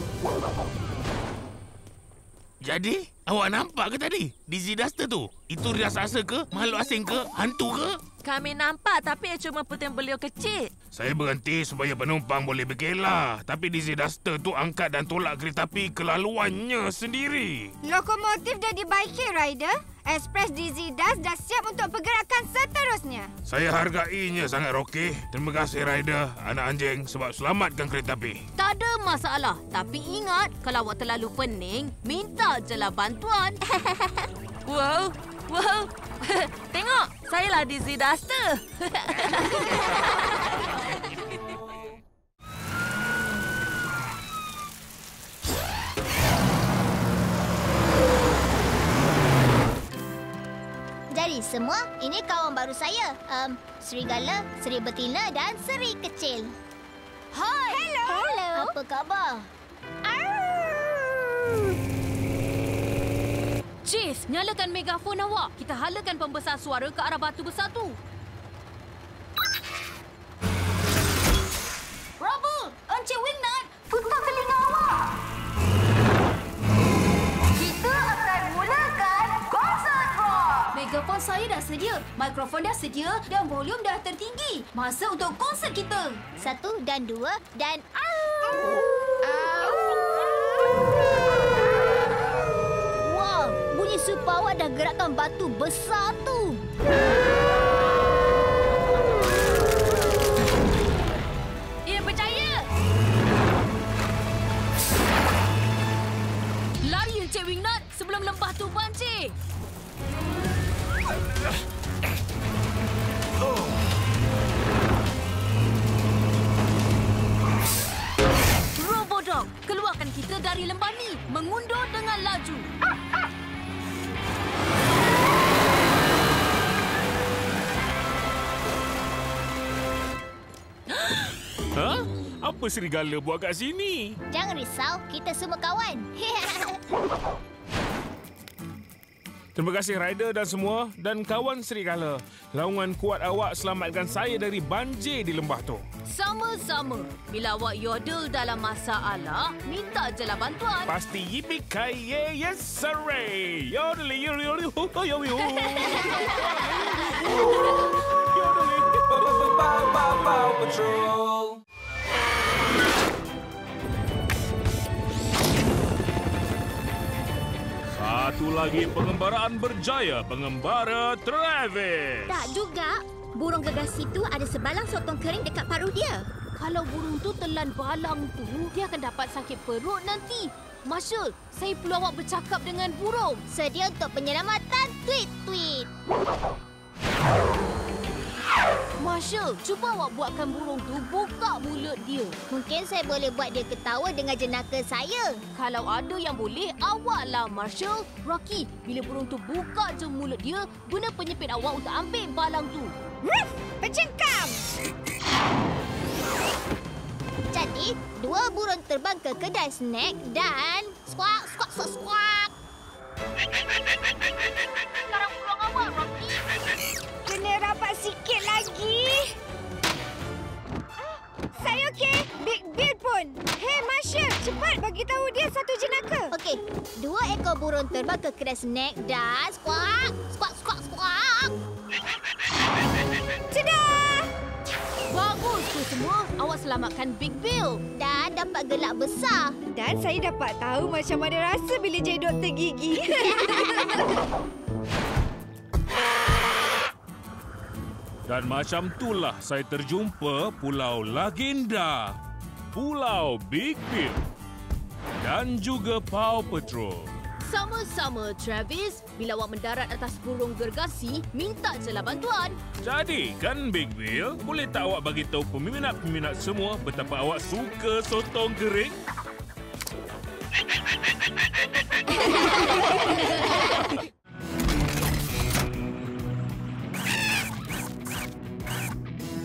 Jadi, awak nampak ke tadi? Dizzy Duster tu? Itu raksasa ke? Makhluk asing ke? Hantu ke? Kami nampak tapi cuma puting beliau kecil. Saya berhenti supaya penumpang boleh berkelah. Tapi Dizzy Duster tu angkat dan tolak kereta api kelaluannya sendiri. Lokomotif dah dibaiki, Rider. Express Dizzy Dust dah siap untuk pergerakan seterusnya. Saya hargainya sangat, Rocky. Terima kasih, Ryder, anak anjing, sebab selamatkan kereta api. Tak ada masalah. Tapi ingat, kalau awak terlalu pening, minta jelah bantuan. Wow, wow. Tengok, sayalah Dizzy Duster. Jadi semua, ini kawan baru saya. Serigala, Seri Betina dan Seri Kecil. Hai! Hello. Apa khabar? Chief, nyalakan megafon awak. Kita halakan pembesar suara ke arah batu besar tu. Rubble! Encik Wingnut! Tutup telinga awak! Kita akan mulakan konsert rock! Megafon saya dah sedia, mikrofon dah sedia dan volume dah tertinggi. Masa untuk konsert kita. 1 dan 2 dan... Wow, bunyi super awak dah gerakkan batu besar tu. Ya, percaya! Lari Encik Wingnut sebelum lembah tu banjir. Robodog, keluarkan kita dari lembah ni. Mengundur dengan laju. Ha? Apa serigala buat kat sini? Jangan risau, kita semua kawan. Terima kasih Ryder dan semua dan kawan serigala. Laungan kuat awak selamatkan saya dari banjir di lembah tu. Sama-sama. Bila awak yodel dalam masalah, minta jelah bantuan. Pasti yippee-ki-yay, yes sirree. Yodeli, yodeli, yodeli. Paw Patrol. Satu lagi pengembaraan berjaya, pengembara Travis. Tak juga. Burung gegas itu ada sebalang sotong kering dekat paruh dia. Kalau burung tu telan balang tu, dia akan dapat sakit perut nanti. Marshall, saya perlu awak bercakap dengan burung. Sedia untuk penyelamatan? Tweet. Marshall, cuba awak buatkan burung tu buka mulut dia. Mungkin saya boleh buat dia ketawa dengan jenaka saya. Kalau ada yang boleh, awaklah Marshall. Rocky, bila burung tu buka je mulut dia, guna penyepit awak untuk ambil balang tu. Ruff! Bercengkam! Jadi, 2 burung terbang ke kedai snack dan... Squawk, squawk, squawk, squawk. Sekarang burung awak, Rocky. Kena rapat sikit lagi. Saya okey. Big Bill pun. Hey, Marshall, cepat bagi tahu dia satu jenaka. Okey, 2 ekor burung terbang ke kedai snack dan... Squawk, squawk, squawk, squawk. Cedah! Bagus tu semua. Awak selamatkan Big Bill. Dan dapat gelak besar. Dan saya dapat tahu macam mana rasa bila jadi doktor gigi. Dan macam itulah saya terjumpa Pulau Lagenda, Pulau Big Bill dan juga Paw Patrol. Sama-sama, Travis. Bila awak mendarat atas burung gergasi, minta jelah bantuan. Jadi, kan Big Bill, boleh tak awak bagi tahu peminat-peminat semua betapa awak suka sotong kering?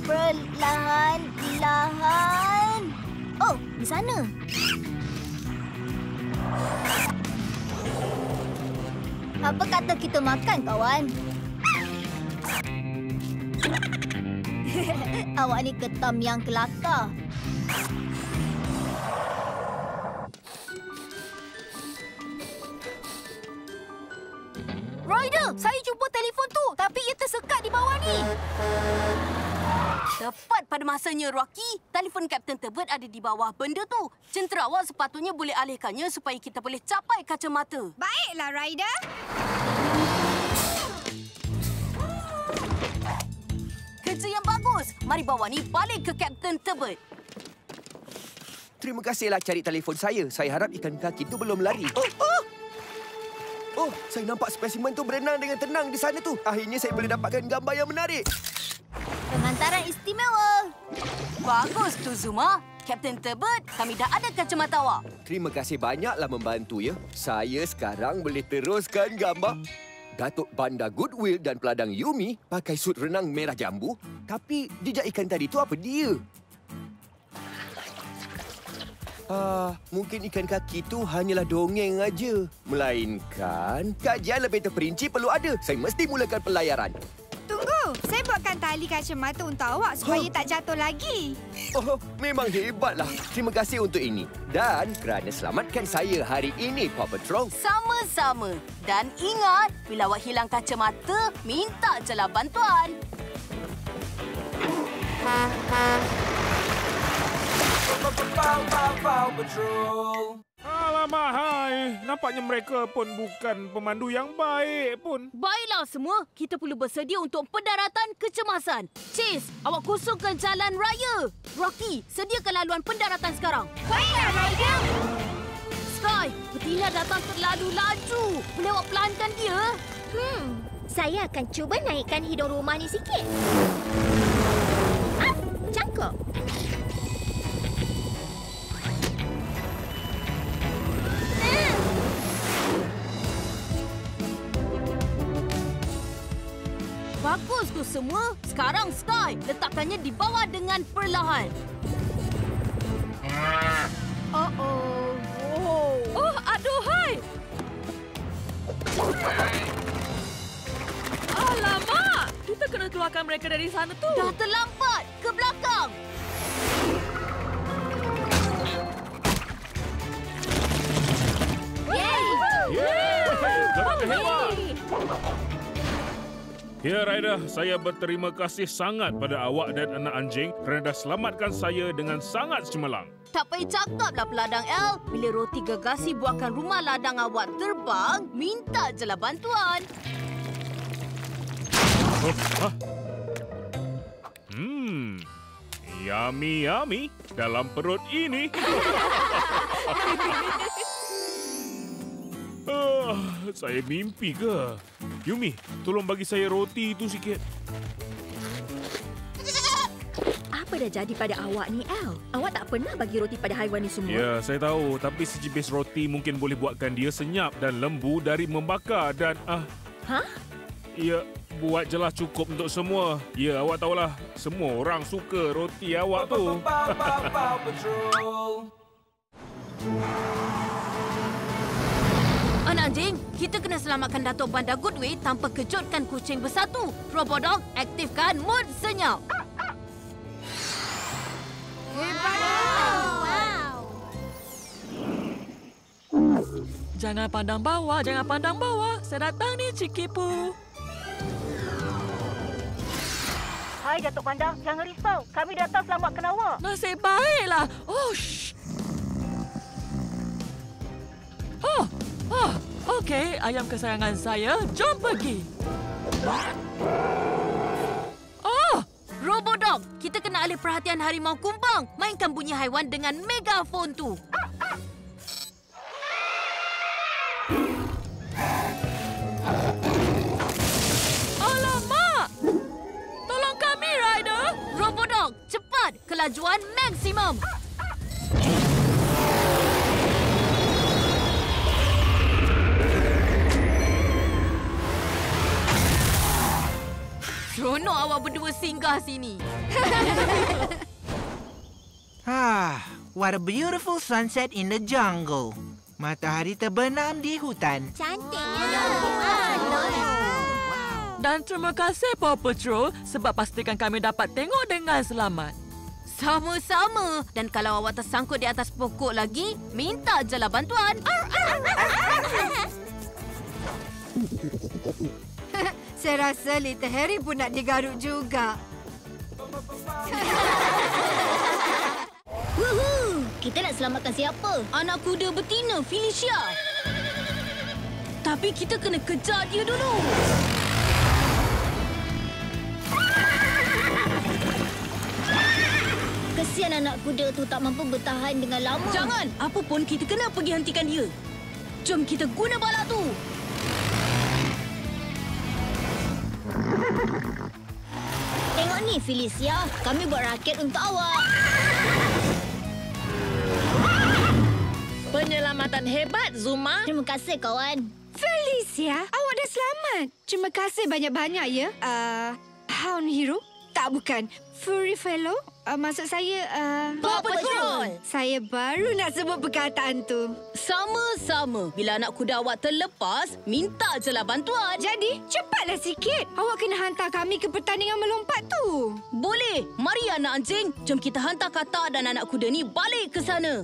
Perlahan-lahan. Oh, di sana. Apa kata kita makan, kawan? Awak ni ketam yang kelakar. Ryder, saya jumpa telefon tu. Tapi ia tersekat di bawah ni. Tepat pada masanya, Rocky. Telefon Kapten Tebet ada di bawah benda tu. Centerawal sepatutnya boleh alihkannya supaya kita boleh capai kacamata. Baiklah, Ryder. Kerja yang bagus. Mari bawa ni balik ke Kapten Tebet. Terima kasihlah cari telefon saya. Saya harap ikan kaki tu belum lari. Oh, saya nampak spesimen tu berenang dengan tenang di sana tu. Akhirnya saya boleh dapatkan gambar yang menarik. Pengantaran istimewa. Bagus tu, Zuma. Kapten Tebet, kami dah ada kacamata awak. Terima kasih banyaklah membantu ya. Saya sekarang boleh teruskan gambar. Datuk Bandar Goodwill dan peladang Yumi pakai sut renang merah jambu. Tapi jejak ikan tadi tu apa dia? Mungkin ikan kaki tu hanyalah dongeng aja. Melainkan kajian lebih terperinci perlu ada. Saya mesti mulakan pelayaran. Tunggu, saya buatkan tali kacamata untuk awak supaya tak jatuh lagi. Oh, memang hebatlah. Terima kasih untuk ini. Dan kerana selamatkan saya hari ini, Paw Patrol. Sama-sama. Dan ingat, bila awak hilang kacamata, minta jelah bantuan. Paw Patrol. Alamak, hai. Nampaknya mereka pun bukan pemandu yang baik pun. Baiklah semua, kita perlu bersedia untuk pendaratan kecemasan. Chase, awak kosongkan jalan raya. Rocky, sediakan laluan pendaratan sekarang. Baiklah, Ryder. Sky, betina datang terlalu laju. Boleh awak pelankan dia? Saya akan cuba naikkan hidung rumah ni sikit. Cangkok. Bagus tu semua. Sekarang Sky, letakkannya di bawah dengan perlahan. Oh, aduhai! Alamak! Kita kena keluarkan mereka dari sana tu. Dah terlambat. Ke belakang. Yeay! Gerak hebat! Ya, Ryder, saya berterima kasih sangat pada awak dan anak anjing kerana dah selamatkan saya dengan sangat cemerlang. Tak payah cakaplah peladang L. Bila roti gegasi buatkan rumah ladang awak terbang, minta je lah bantuan. Yummy, yummy dalam perut ini. Saya mimpi ke? Yumi, tolong bagi saya roti itu sikit. Apa dah jadi pada awak ni, Al? Awak tak pernah bagi roti pada haiwan ni semua. Ya, saya tahu. Tapi secipis roti mungkin boleh buatkan dia senyap dan lembu dari membakar dan... Hah? Ya, buat jelas cukup untuk semua. Ya, awak tahulah. Semua orang suka roti awak tu. Anak anjing, kita kena selamatkan Datuk Bandar Goodway tanpa kejutkan kucing bersatu. Robodog, aktifkan mod senyap. Jangan pandang bawah, jangan pandang bawah. Saya datang ni, Cikipu. Hai, Datuk Bandar. Jangan risau. Kami datang selamatkan awak. Nasib baiklah. Oh, shh. Okey, ayam kesayangan saya. Jom pergi. Robodog, kita kena alih perhatian harimau kumbang. Mainkan bunyi haiwan dengan megafon tu. Alamak! Tolong kami, Ryder. Robodog, cepat. Kelajuan maksimum. Seronok awak berdua singgah sini. What a beautiful sunset in the jungle. Matahari terbenam di hutan. Cantiknya. Dan terima kasih, Paw Patrol, sebab pastikan kami dapat tengok dengan selamat. Sama-sama. Dan kalau awak tersangkut di atas pokok lagi, minta je lah bantuan. Saya rasa Little Harry pun nak digaruk juga. Woohoo! Kita nak selamatkan siapa? Anak kuda betina, Felicia. Tapi kita kena kejar dia dulu. Kesian anak kuda tu tak mampu bertahan dengan lama. Jangan! Apa pun kita kena pergi hentikan dia. Jom kita guna bala tu. Tengok ni, Felicia. Kami buat raket untuk awak. Penyelamatan hebat, Zuma. Terima kasih, kawan. Felicia, awak dah selamat. Terima kasih banyak-banyak ya. Hound Hero? Tak, bukan. Furry Fellow? Maksud saya... Paw Patrol! Saya baru nak sebut perkataan tu. Sama-sama. Bila anak kuda awak terlepas, minta je lah bantuan. Jadi, cepatlah sikit. Awak kena hantar kami ke pertandingan melompat tu. Boleh. Mari anak anjing. Jom kita hantar Kata dan anak kuda ni balik ke sana.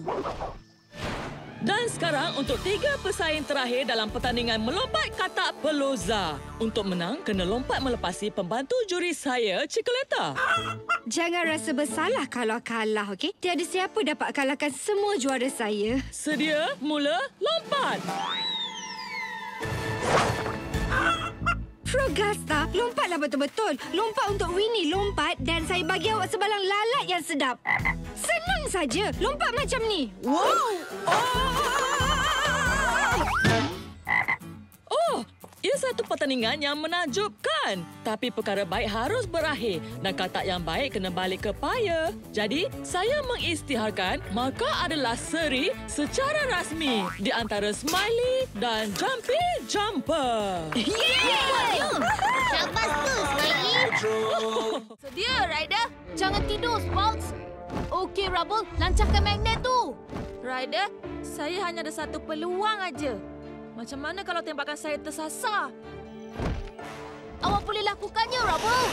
Dan sekarang untuk 3 pesaing terakhir dalam pertandingan melompat katak Peloza. Untuk menang, kena lompat melepasi pembantu juri saya, Cikoleta. Jangan rasa bersalah kalau kalah, okey? Tiada siapa dapat kalahkan semua juara saya. Sedia, mula, lompat! Frogasta, lompatlah betul-betul. Lompat untuk Winnie lompat dan saya bagi awak sebalang lalat yang sedap. Senang saja. Lompat macam ni. Wow! Oh, ia satu pertandingan yang menakjubkan. Tapi perkara baik harus berakhir dan katak yang baik kena balik ke paya. Jadi, saya mengisytiharkan maka adalah seri secara rasmi di antara Smiley dan Jumpy Jumper. Syabas tu, Smiley. Sedia, Ryder. Jangan tidur, Sparks. Okey, Rubble. Lancarkan magnet tu. Ryder, saya hanya ada satu peluang aja. Macam mana kalau tembakan saya tersasar? Awak boleh lakukannya, Rubble.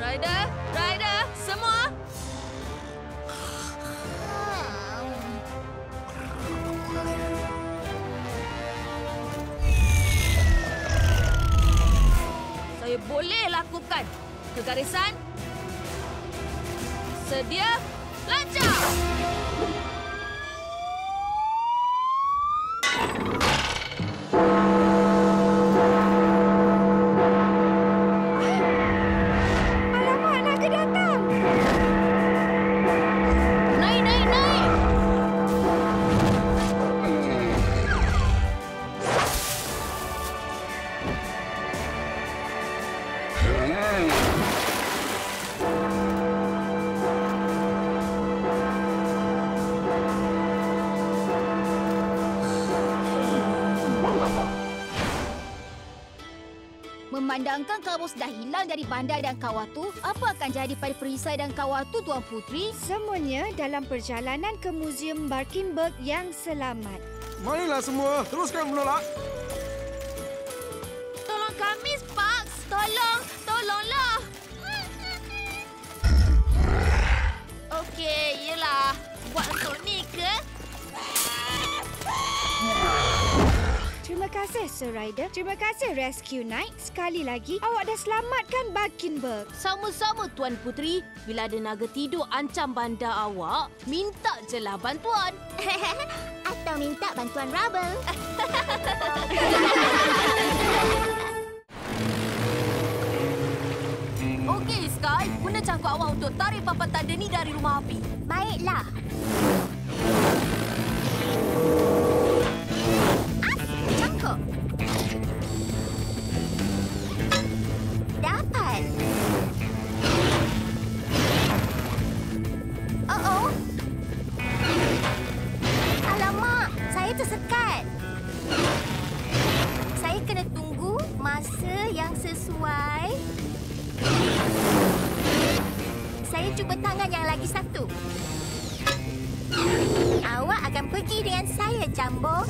Ryder, semua. Barisan. Sedia. Lancar. Alamak, naga datang. Naik, naik, naik. Memandangkan kamu sudah hilang dari bandar dan kawah tu, apa akan jadi pada perisai dan kawah tu, Tuan Putri? Semuanya dalam perjalanan ke Museum Barkenberg yang selamat. Marilah semua, teruskan menolak. Tolong kami, Sparks. Tolonglah. Okey, yelah. Buat untuk ni ke? Terima kasih, Sir Ryder. Terima kasih, Rescue Knight. Sekali lagi, awak dah selamatkan Barkenberg. Sama-sama, Tuan Putri. Bila ada naga tidur ancam bandar awak, minta je lah bantuan. Atau minta bantuan Rubble. Okey, Sky. Guna cangkuk awak untuk tarik papan tanda ni dari rumah api. Baiklah. Cangkuk. Dapat. Oh. Alamak, saya tersekat. Saya kena tunggu masa yang sesuai. Saya cuba tangan yang lagi satu. Awak akan pergi dengan saya, Jumbo.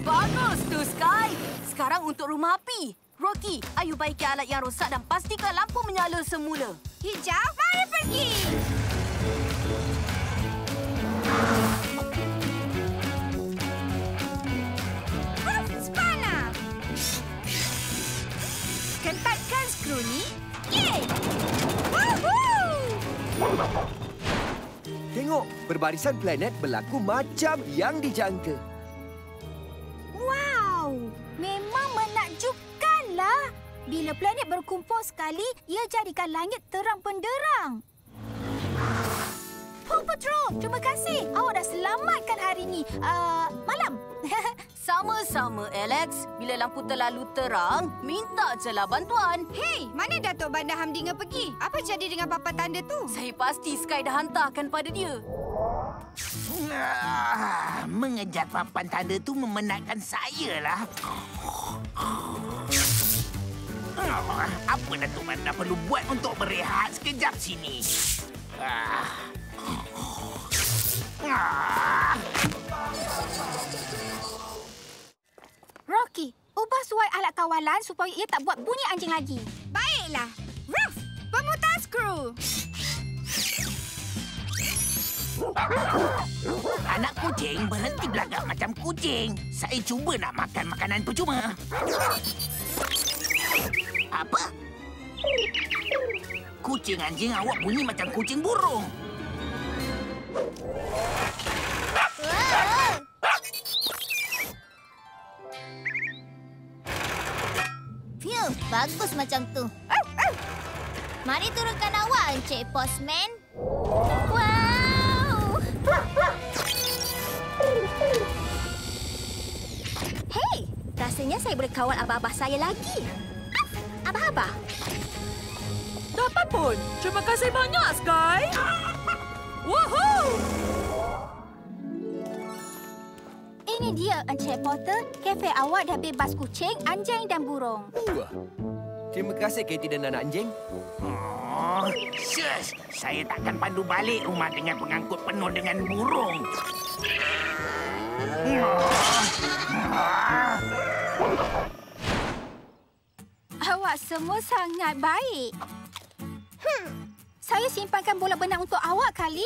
Bagus tu, Sky. Sekarang untuk rumah api. Rocky, ayo baiki alat yang rosak dan pastikan lampu menyala semula. Hijau, mari pergi. Spana. Ketatkan skru ni. Yeay! Woohoo! Tengok, perbarisan planet berlaku macam yang dijangka. Wow! Memang menakjubkanlah. Bila planet berkumpul sekali, ia jadikan langit terang benderang. Paw Patrol, terima kasih. Awak dah selamatkan hari ini. Malam. Sama-sama, Alex. Bila lampu terlalu terang, minta je lah bantuan. Hei, mana Datuk Bandar Hamdinga pergi? Apa jadi dengan papan tanda tu? Saya pasti Sky dah hantarkan pada dia. Mengejar papan tanda tu memenatkan saya lah. Apa Datuk Bandar perlu buat untuk berehat sekejap sini? Rocky, ubah suai alat kawalan supaya ia tak buat bunyi anjing lagi. Baiklah. Ruff, pemutar skru. Anak kucing berhenti belagak macam kucing. Saya cuba nak makan makanan percuma. Apa? Kucing anjing awak bunyi macam kucing burung. Phew, bagus macam tu. Mari turunkan awak, Encik Postman. Wow! Hei, rasanya saya boleh kawal abah-abah saya lagi. Abah-abah. Dapat pun. Terima kasih banyak, Sky. Woohoo! Ini dia, Encik Potter. Kafe awak dah bebas kucing, anjing dan burung. Terima kasih, Katie dan anak anjing. Oh, shush. Saya takkan pandu balik rumah dengan pengangkut penuh dengan burung. Awak semua sangat baik. Saya simpankan bola benang untuk awak kali.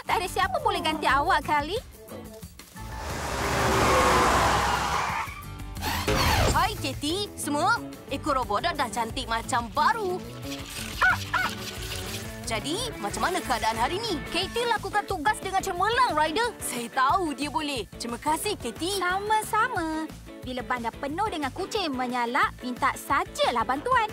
Tak ada siapa boleh ganti awak kali. Hai Katie. Semua, ekor robot dah cantik macam baru. Jadi, macam mana keadaan hari ni? Katie lakukan tugas dengan cemerlang, Ryder. Saya tahu dia boleh. Terima kasih, Katie. Sama-sama. Bila ban dah penuh dengan kucing menyalak, minta sajalah bantuan.